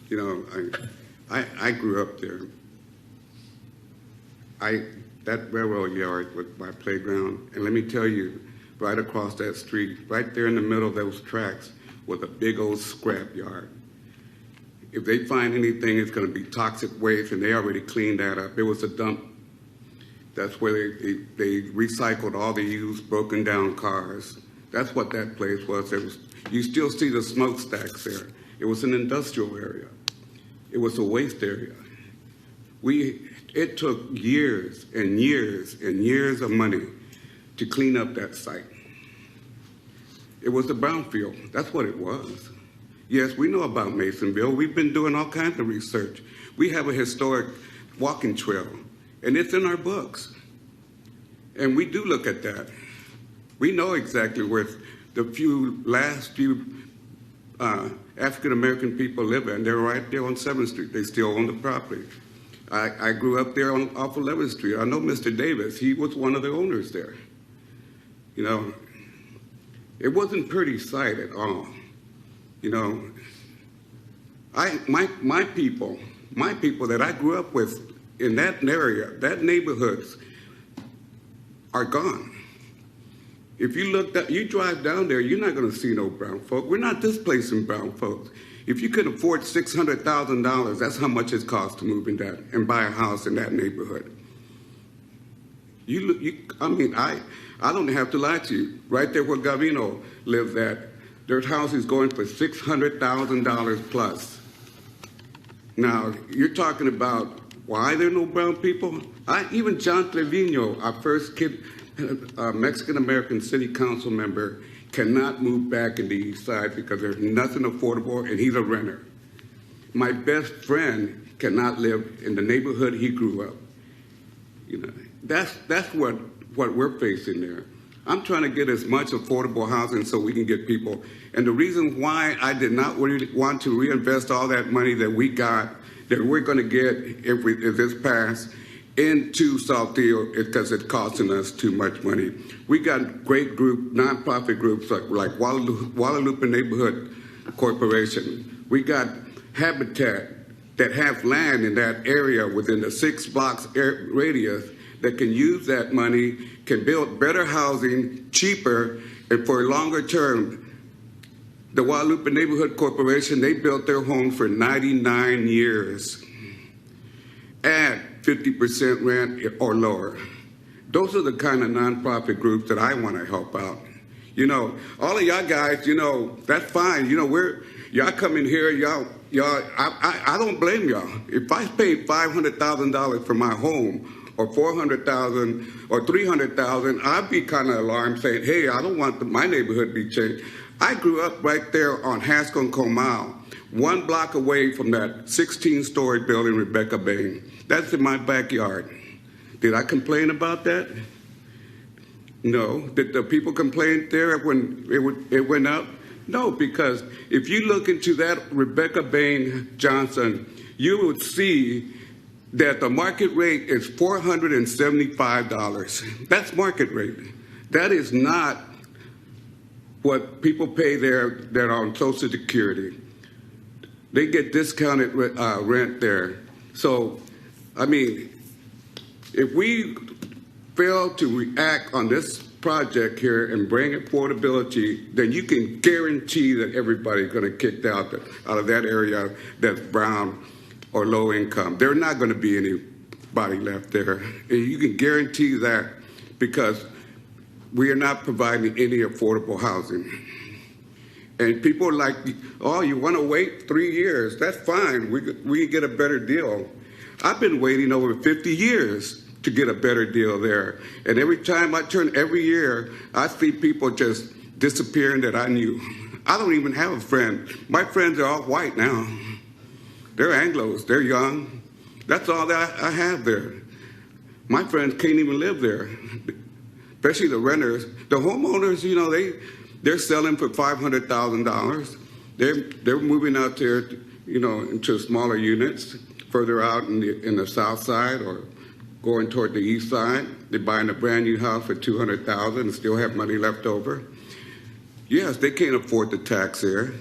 You know, I grew up there. That railroad yard was my playground, and let me tell you, right across that street, right there in the middle of those tracks, was a big old scrap yard. If they find anything, it's going to be toxic waste, and they already cleaned that up. It was a dump. That's where they recycled all the used, broken down cars. That's what that place was. You still see the smokestacks there. It was an industrial area. It was a waste area. It took years and years and years of money to clean up that site. It was a brownfield. That's what it was. Yes, we know about Masonville. We've been doing all kinds of research. We have a historic walking trail, and it's in our books. And we do look at that. We know exactly where the last few African-American people live, and they're right there on 7th Street. They still own the property. I grew up there off 11th Street. I know Mr. Davis. He was one of the owners there. You know, it wasn't a pretty sight at all. You know, my people that I grew up with in that area, that neighborhoods, are gone. If you drive down there, you're not going to see no brown folk. We're not displacing brown folks. If you could afford $600,000, that's how much it costs to move in that and buy a house in that neighborhood. I don't have to lie to you. Right there where Gavino lives at, there's houses going for $600,000 plus. Now, you're talking about why there are no brown people? Even John Trevino, our first Mexican-American city council member, cannot move back in the East Side because there's nothing affordable, and he's a renter. My best friend cannot live in the neighborhood he grew up. You know, that's what we're facing there. I'm trying to get as much affordable housing so we can get people. And the reason why I did not really want to reinvest all that money that we got, that we're going to get if this passed, into Saltillo is because it's costing us too much money. We got great nonprofit groups like Guadalupe Neighborhood Corporation. We got Habitat that have land in that area within the 6 blocks radius that can use that money, can build better housing, cheaper, and for a longer term. The Guadalupe Neighborhood Corporation, they built their homes for 99 years at 50% rent or lower. Those are the kind of nonprofit groups that I want to help out. You know, all of y'all guys, you know, that's fine. You know, y'all come in here, I don't blame y'all. If I paid $500,000 for my home, or $400,000 or $300,000, I'd be kind of alarmed saying, hey, I don't want my neighborhood to be changed. I grew up right there on Haskell and Comal, 1 block away from that 16-story building, Rebecca Bain. That's in my backyard. Did I complain about that? No. Did the people complain there when it went up? No, because if you look into that Rebecca Bain Johnson, you would see that the market rate is $475. That's market rate. That is not what people pay there that are on Social Security. They get discounted rent there. So, I mean, if we fail to react on this project here and bring affordability, then you can guarantee that everybody's going to get kicked out of that area that's brown or low income. There's not going to be anybody left there. And you can guarantee that because we are not providing any affordable housing. And people are like, oh, you want to wait 3 years? That's fine. We get a better deal. I've been waiting over 50 years to get a better deal there. And every time every year, I see people just disappearing that I knew. I don't even have a friend. My friends are all white now. They're Anglos. They're young. That's all that I have there. My friends can't even live there, especially the renters. The homeowners, you know, they're selling for $500,000. They're moving out there, you know, into smaller units, further out in the south side or going toward the east side. They're buying a brand new house for $200,000 and still have money left over. Yes, they can't afford the tax there,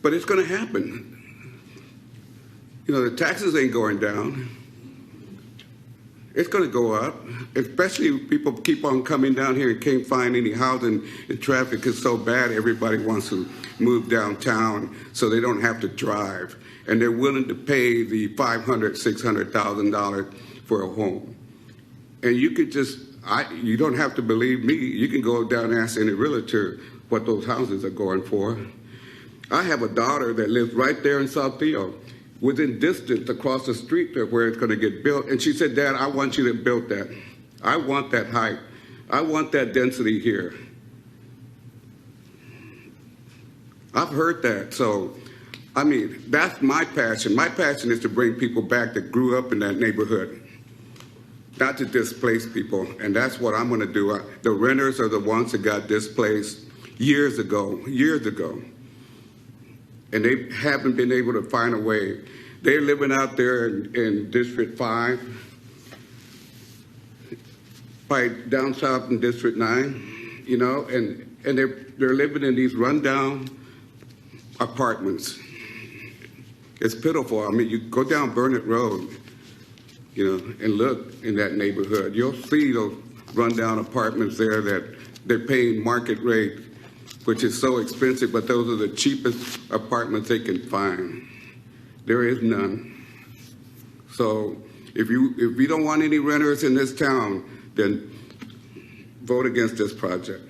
but it's going to happen. You know, the taxes ain't going down. It's going to go up, especially if people keep on coming down here and can't find any housing, and traffic is so bad, everybody wants to move downtown so they don't have to drive. And they're willing to pay the $500,000, $600,000 for a home. And you could just, you don't have to believe me. You can go down and ask any realtor what those houses are going for. I have a daughter that lives right there in Saltillo, within distance across the street to where it's going to get built. And she said, Dad, I want you to build that. I want that height. I want that density here. I've heard that. So, I mean, that's my passion. My passion is to bring people back that grew up in that neighborhood, not to displace people. And that's what I'm going to do. The renters are the ones that got displaced years ago. And they haven't been able to find a way. They're living out there in District 5, probably down south in District 9, you know, and they're living in these rundown apartments. It's pitiful. I mean, you go down Burnett Road, you know, and look in that neighborhood. You'll see those rundown apartments there that they're paying market rate, which is so expensive, but those are the cheapest apartments they can find. There is none. So if you don't want any renters in this town, then vote against this project.